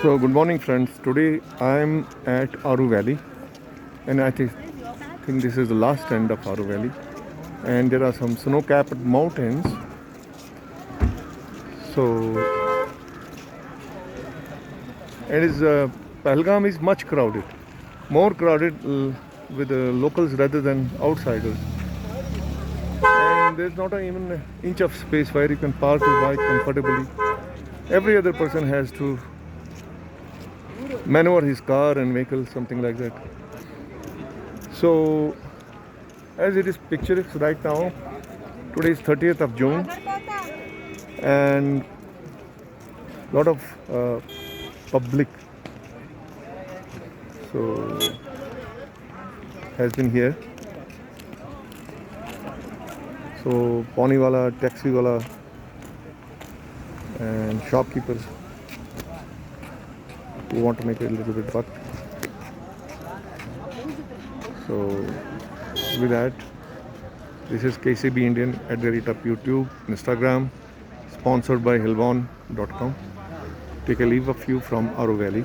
So, good morning, friends. Today I'm at Aru Valley, and think this is the last end of Aru Valley. And there are some snow capped mountains. So, Pahalgam is much crowded, more crowded with locals rather than outsiders. And there's not even an inch of space where you can park your bike comfortably. Every other person has to maneuver his car and vehicle, something like that. So, as it is pictured right now, today is 30th of June, and lot of public so has been here. So Pawnee wala, taxi wala, and shopkeepers who want to make a little bit buck. So with that, this is KCB Indian at the rate of YouTube, Instagram, sponsored by Hillbon.com. Take a leave of you from Aru Valley.